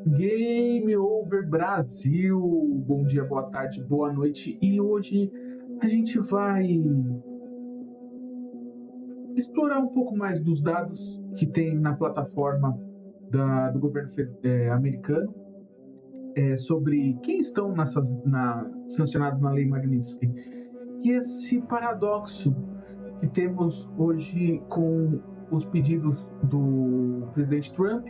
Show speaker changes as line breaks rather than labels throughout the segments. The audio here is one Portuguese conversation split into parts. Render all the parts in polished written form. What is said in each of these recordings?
Game Over Brasil! Bom dia, boa tarde, boa noite. E hoje a gente vai explorar um pouco mais dos dados que tem na plataforma do governo americano sobre quem estão sancionados na Lei Magnitsky. E esse paradoxo que temos hoje com os pedidos do presidente Trump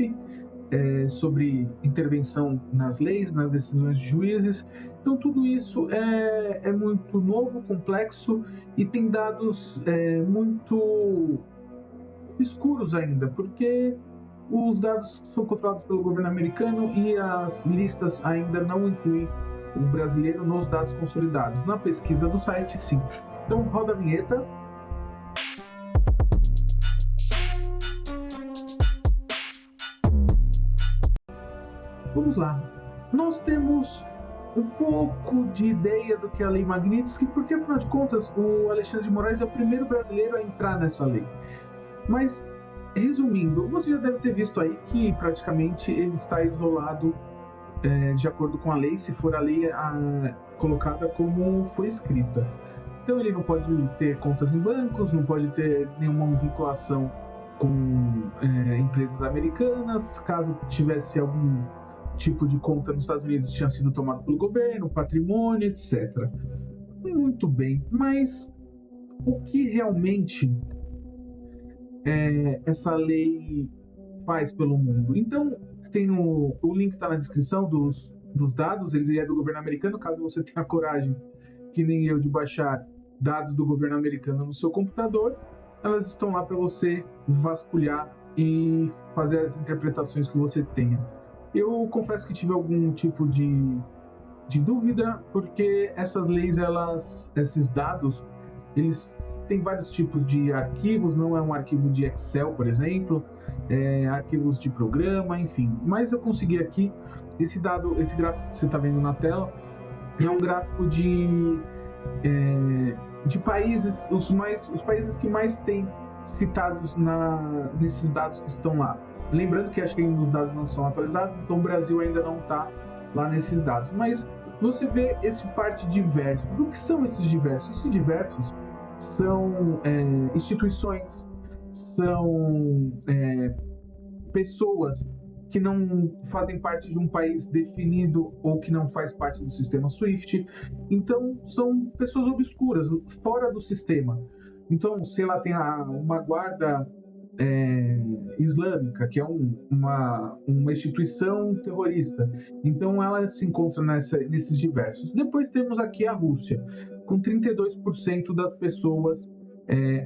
sobre intervenção nas leis, nas decisões de juízes. Então, tudo isso é muito novo, complexo e tem dados muito escuros ainda, porque os dados são controlados pelo governo americano e as listas ainda não incluem o brasileiro nos dados consolidados. Na pesquisa do site, sim. Então, roda a vinheta. Vamos lá. Nós temos um pouco de ideia do que é a Lei Magnitsky, porque, afinal de contas, o Alexandre de Moraes é o primeiro brasileiro a entrar nessa lei. Mas, resumindo, você já deve ter visto aí que praticamente ele está isolado de acordo com a lei, se for a lei colocada como foi escrita. Então, ele não pode ter contas em bancos, não pode ter nenhuma vinculação com empresas americanas. Caso tivesse algum tipo de conta nos Estados Unidos, tinha sido tomado pelo governo, patrimônio, etc. Muito bem, mas o que realmente essa lei faz pelo mundo? Então, tem o link está na descrição dos dados, ele é do governo americano, caso você tenha coragem, que nem eu, de baixar dados do governo americano no seu computador, elas estão lá para você vasculhar e fazer as interpretações que você tenha. Eu confesso que tive algum tipo de dúvida, porque essas leis, esses dados, eles têm vários tipos de arquivos, não é um arquivo de Excel, por exemplo, arquivos de programa, enfim. Mas eu consegui aqui, esse gráfico que você está vendo na tela, é um gráfico de países, os países que mais têm citados nesses dados que estão lá. Lembrando que acho que ainda os dados não são atualizados, então o Brasil ainda não está lá nesses dados. Mas você vê esse parte diversos. O que são esses diversos? Esses diversos são instituições, são pessoas que não fazem parte de um país definido ou que não faz parte do sistema SWIFT. Então, são pessoas obscuras, fora do sistema. Então, sei lá, tem uma guarda islâmica, que é uma instituição terrorista. Então, ela se encontra nesses diversos. Depois temos aqui a Rússia, com 32% das pessoas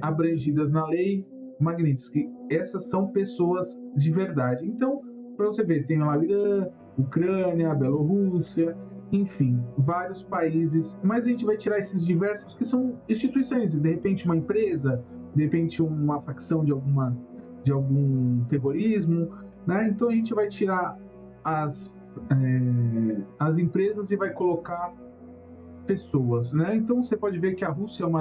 abrangidas na lei Magnitsky. Essas são pessoas de verdade. Então, para você ver, tem lá Irã, Ucrânia, Bielorrússia, enfim, vários países. Mas a gente vai tirar esses diversos que são instituições, de repente uma empresa, de repente uma facção de algum terrorismo, né? Então a gente vai tirar as empresas e vai colocar pessoas, né? Então você pode ver que a Rússia é um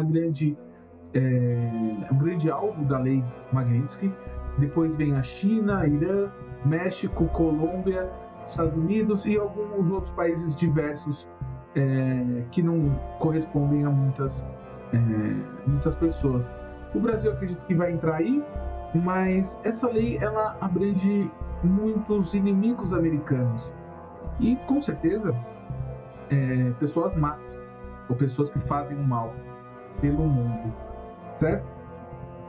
grande alvo da lei Magnitsky. Depois vem a China, Irã, México, Colômbia, Estados Unidos e alguns outros países diversos que não correspondem a muitas pessoas. O Brasil, acredito que vai entrar aí, mas essa lei ela abrange muitos inimigos americanos e, com certeza, pessoas más ou pessoas que fazem o mal pelo mundo, certo?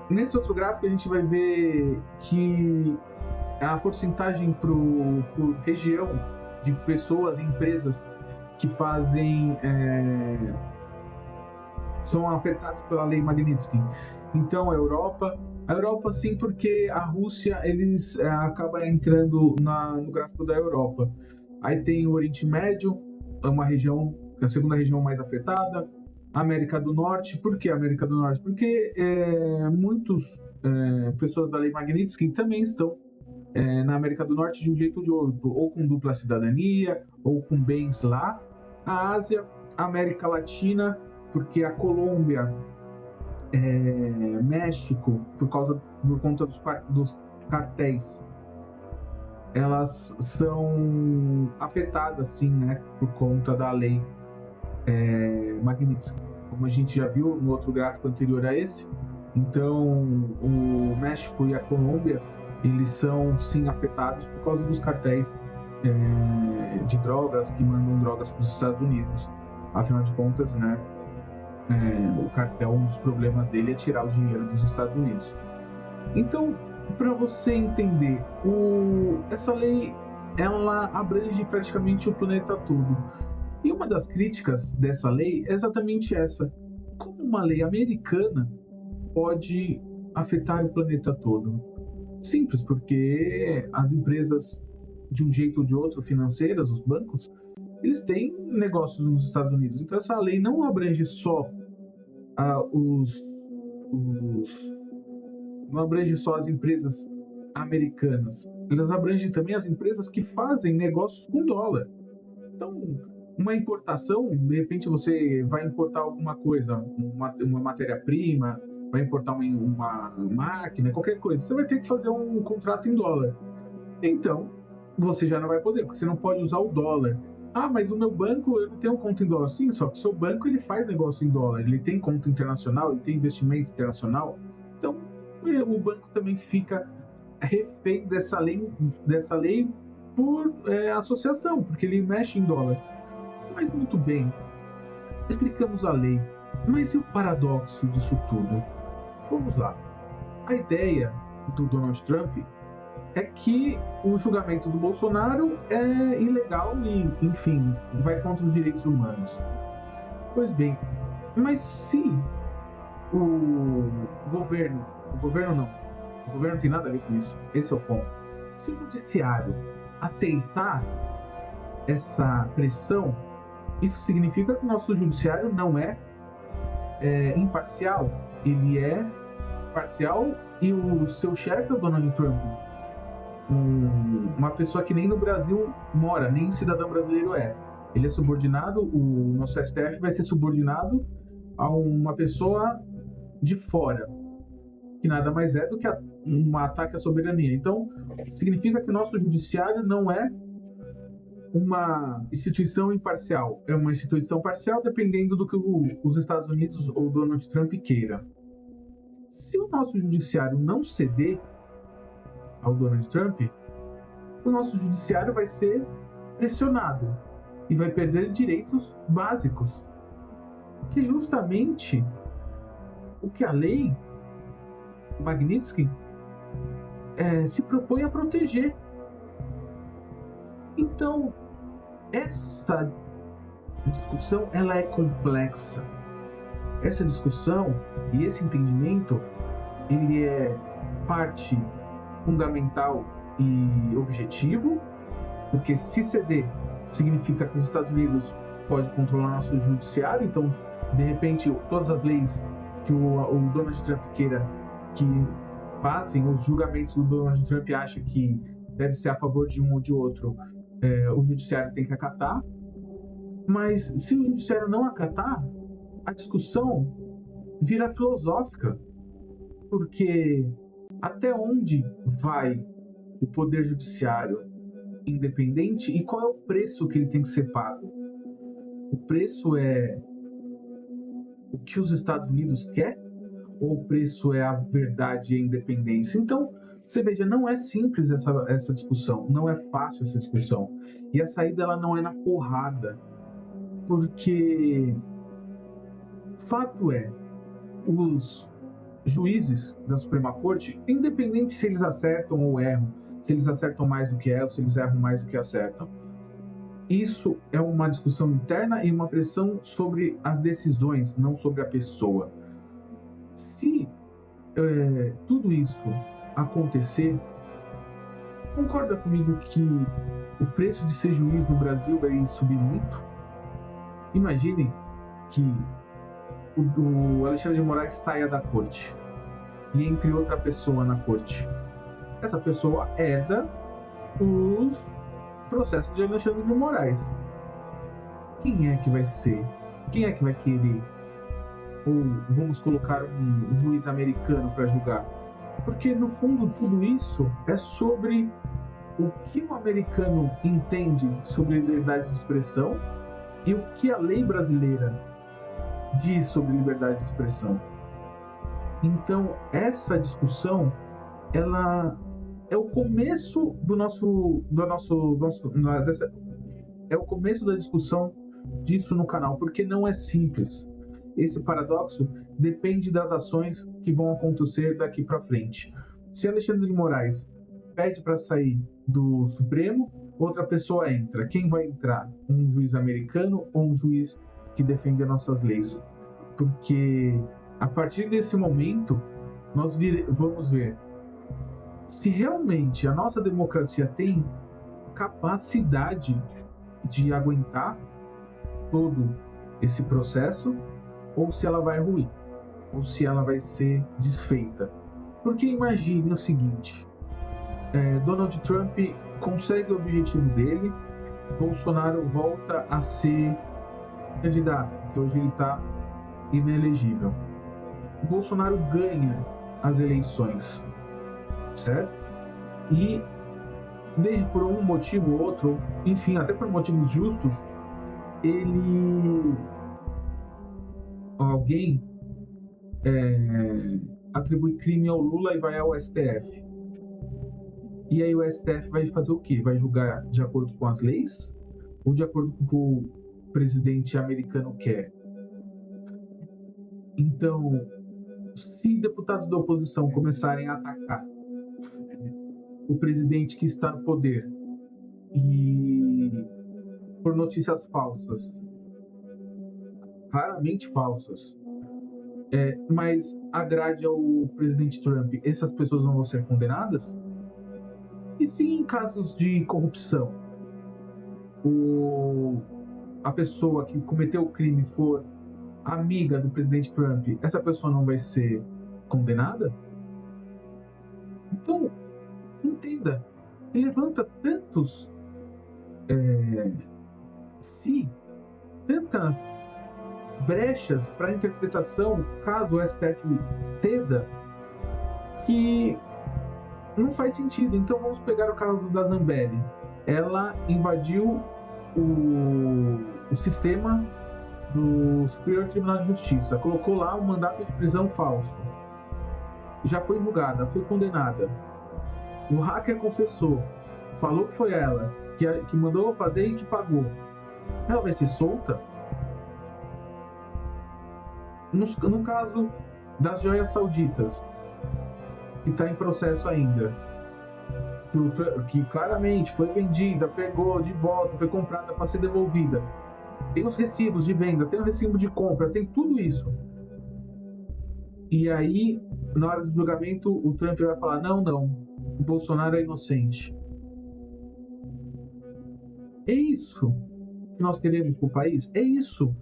Nesse outro gráfico a gente vai ver que a porcentagem por região de pessoas e empresas que são afetados pela lei Magnitsky. Então, a Europa sim, porque a Rússia eles acaba entrando no gráfico da Europa. Aí tem o Oriente Médio, a segunda região mais afetada. A América do Norte. Por que a América do Norte? Porque muitas pessoas da lei Magnitsky também estão na América do Norte de um jeito ou de outro, ou com dupla cidadania, ou com bens lá. A Ásia, a América Latina, porque a Colômbia, México, por conta dos cartéis elas são afetadas, sim, né, por conta da lei Magnitsky, como a gente já viu no outro gráfico anterior a esse. Então, o México e a Colômbia, eles são, sim, afetados por causa dos cartéis de drogas que mandam drogas para os Estados Unidos. Afinal de contas, né, o cartel, um dos problemas dele é tirar o dinheiro dos Estados Unidos. Então, para você entender, essa lei, ela abrange praticamente o planeta todo. E uma das críticas dessa lei é exatamente essa: como uma lei americana pode afetar o planeta todo? Simples, porque as empresas, de um jeito ou de outro, financeiras, os bancos, eles têm negócios nos Estados Unidos. Então essa lei não abrange só os não abrange só as empresas americanas, elas abrangem também as empresas que fazem negócios com dólar. Então, uma importação, de repente você vai importar alguma coisa, uma matéria-prima, vai importar uma máquina, qualquer coisa, você vai ter que fazer um contrato em dólar. Então, você já não vai poder, porque você não pode usar o dólar. Ah, mas o meu banco, eu não tenho conta em dólar. Sim, só que o seu banco, ele faz negócio em dólar, ele tem conta internacional, ele tem investimento internacional. Então, o banco também fica refém dessa lei por associação, porque ele mexe em dólar. Mas muito bem, explicamos a lei. Mas e o paradoxo disso tudo? Vamos lá. A ideia do Donald Trump é que o julgamento do Bolsonaro é ilegal e, enfim, vai contra os direitos humanos. Pois bem, mas se o governo não tem nada a ver com isso, esse é o ponto. Se o judiciário aceitar essa pressão, isso significa que o nosso judiciário não é imparcial, ele é parcial e o seu chefe é o Donald Trump. Uma pessoa que nem no Brasil mora, nem cidadão brasileiro é. Ele é subordinado, o nosso STF vai ser subordinado a uma pessoa de fora, que nada mais é do que um ataque à soberania. Então, significa que o nosso judiciário não é uma instituição imparcial, é uma instituição parcial dependendo do que os Estados Unidos ou Donald Trump queira. Se o nosso judiciário não ceder ao Donald Trump, o nosso judiciário vai ser pressionado e vai perder direitos básicos, que é justamente o que a lei Magnitsky se propõe a proteger. Então, essa discussão ela é complexa. Essa discussão e esse entendimento, ele é parte fundamental e objetivo, porque se ceder significa que os Estados Unidos podem controlar nosso judiciário, então, de repente, todas as leis que o Donald Trump queira que passem, os julgamentos que o Donald Trump acha que deve ser a favor de um ou de outro, o judiciário tem que acatar. Mas se o judiciário não acatar, a discussão vira filosófica, porque até onde vai o poder judiciário independente e qual é o preço que ele tem que ser pago? O preço é o que os Estados Unidos quer ou o preço é a verdade e a independência? Então, você veja, não é simples essa discussão, não é fácil essa discussão. E a saída ela não é na porrada, porque fato é, os juízes da Suprema Corte, independente se eles acertam ou erram, se eles acertam mais do que erram, se eles erram mais do que acertam, isso é uma discussão interna e uma pressão sobre as decisões, não sobre a pessoa. Se tudo isso acontecer, concorda comigo que o preço de ser juiz no Brasil vai subir muito? Imagine que o Alexandre de Moraes saia da corte e entre outra pessoa na corte. Essa pessoa herda os processos de Alexandre de Moraes. Quem é que vai ser? Quem é que vai querer? Ou vamos colocar um juiz americano para julgar? Porque no fundo tudo isso é sobre o que o americano entende sobre liberdade de expressão e o que a lei brasileira diz sobre liberdade de expressão. Então, essa discussão, ela é o começo é o começo da discussão disso no canal, porque não é simples. Esse paradoxo depende das ações que vão acontecer daqui para frente. Se Alexandre de Moraes pede para sair do Supremo, outra pessoa entra. Quem vai entrar? Um juiz americano ou um juiz que defende as nossas leis? Porque a partir desse momento, nós vamos ver se realmente a nossa democracia tem capacidade de aguentar todo esse processo, ou se ela vai ruir, ou se ela vai ser desfeita. Porque imagine o seguinte, Donald Trump consegue o objetivo dele, Bolsonaro volta a ser candidato, porque hoje ele está inelegível. O Bolsonaro ganha as eleições, certo? E por um motivo ou outro, enfim, até por motivos justos, alguém atribui crime ao Lula e vai ao STF. E aí o STF vai fazer o quê? Vai julgar de acordo com as leis ou de acordo com o que o presidente americano quer? Então, se deputados da oposição começarem a atacar o presidente que está no poder e por notícias falsas, raramente falsas, mas agrade ao presidente Trump, essas pessoas não vão ser condenadas? E se em casos de corrupção a pessoa que cometeu o crime for amiga do presidente Trump, essa pessoa não vai ser condenada? Então, entenda, levanta tantas brechas para interpretação, caso o STF ceda, que não faz sentido. Então vamos pegar o caso da Zambelli. Ela invadiu o sistema do Superior Tribunal de Justiça, colocou lá um mandato de prisão falso. Já foi julgada, foi condenada. O hacker confessou, falou que foi ela, que mandou fazer e que pagou. Ela vai ser solta? No caso das joias sauditas, que está em processo ainda, que claramente foi vendida, pegou de volta, foi comprada para ser devolvida. Tem os recibos de venda, tem o recibo de compra, tem tudo isso. E aí, na hora do julgamento, o Trump vai falar, não, o Bolsonaro é inocente. É isso que nós queremos para o país? É isso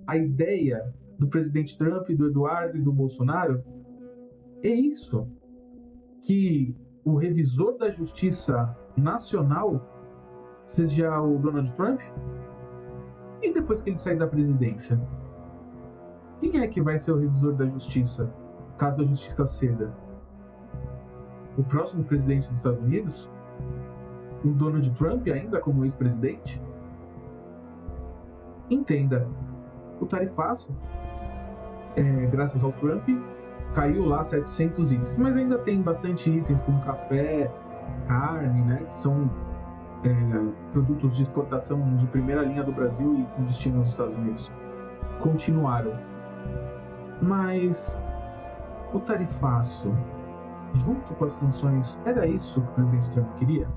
a ideia do presidente Trump, do Eduardo e do Bolsonaro? É isso que o revisor da Justiça Nacional seja o Donald Trump? E depois que ele sair da presidência? Quem é que vai ser o revisor da Justiça, caso a Justiça ceda? O próximo presidente dos Estados Unidos? O Donald Trump ainda como ex-presidente? Entenda, o tarifaço, graças ao Trump, caiu lá 700 itens, mas ainda tem bastante itens como café, carne, né, que são produtos de exportação de primeira linha do Brasil e com destino aos Estados Unidos. Continuaram. Mas o tarifaço, junto com as sanções, era isso que o presidente Trump queria?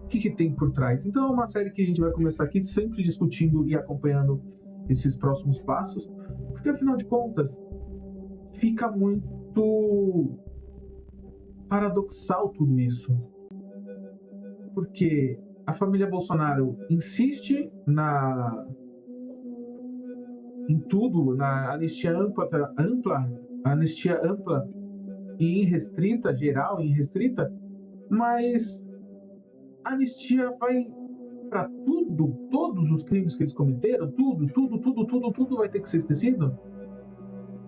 O que tem por trás? Então é uma série que a gente vai começar aqui sempre discutindo e acompanhando esses próximos passos, porque afinal de contas fica muito paradoxal tudo isso, porque a família Bolsonaro insiste em tudo, na anistia ampla e irrestrita, geral e irrestrita, mas a anistia vai para tudo, todos os crimes que eles cometeram, tudo vai ter que ser esquecido?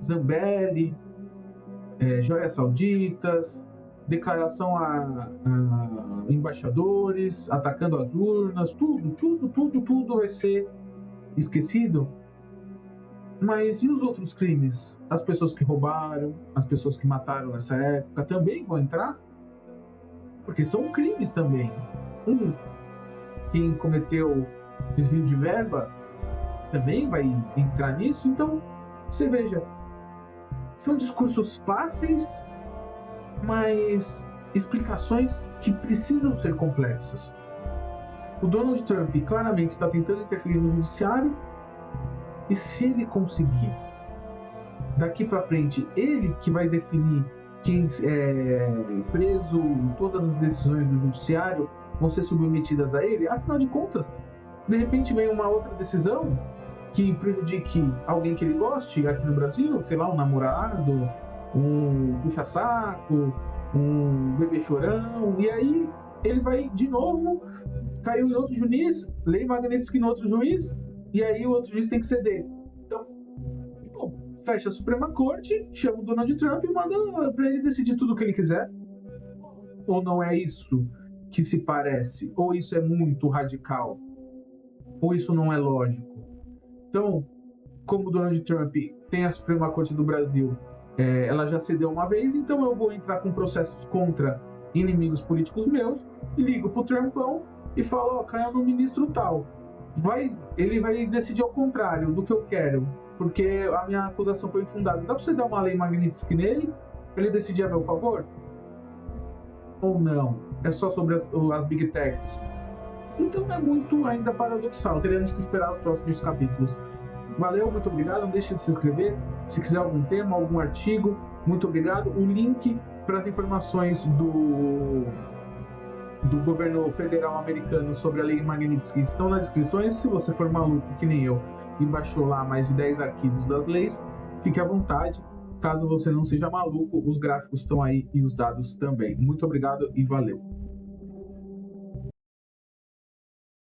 Zambelli, joias sauditas, declaração a embaixadores, atacando as urnas, tudo vai ser esquecido. Mas e os outros crimes? As pessoas que roubaram, as pessoas que mataram nessa época também vão entrar? Porque são crimes também. Quem cometeu desvio de verba também vai entrar nisso. Então, você veja, são discursos fáceis, mas explicações que precisam ser complexas. O Donald Trump claramente está tentando interferir no judiciário, e se ele conseguir, daqui para frente, ele que vai definir quem é preso, todas as decisões do judiciário vão ser submetidas a ele. Afinal de contas, de repente vem uma outra decisão que prejudique alguém que ele goste aqui no Brasil, sei lá, um namorado, um puxa-saco, um bebê chorão, e aí ele vai de novo, caiu em outro juiz, lei Magnitsky no outro juiz, e aí o outro juiz tem que ceder. Então, fecha a Suprema Corte, chama o Donald Trump e manda para ele decidir tudo o que ele quiser. Ou não é isso que se parece? Ou isso é muito radical? Ou isso não é lógico? Então, como o Donald Trump tem a Suprema Corte do Brasil, ela já cedeu uma vez, então eu vou entrar com processos contra inimigos políticos meus, e ligo pro Trumpão e falo, caiu no ministro tal. Ele vai decidir ao contrário do que eu quero, porque a minha acusação foi infundada. Dá pra você dar uma lei Magnitsky nele, pra ele decidir a meu favor? Ou não? É só sobre as Big Techs? Então é muito ainda paradoxal. Teremos que esperar os próximos capítulos. Valeu, muito obrigado. Não deixe de se inscrever. Se quiser algum tema, algum artigo, muito obrigado. O link para as informações do governo federal americano sobre a lei Magnitsky estão nas descrições. Se você for maluco que nem eu e baixou lá mais de 10 arquivos das leis, fique à vontade. Caso você não seja maluco, os gráficos estão aí e os dados também. Muito obrigado e valeu.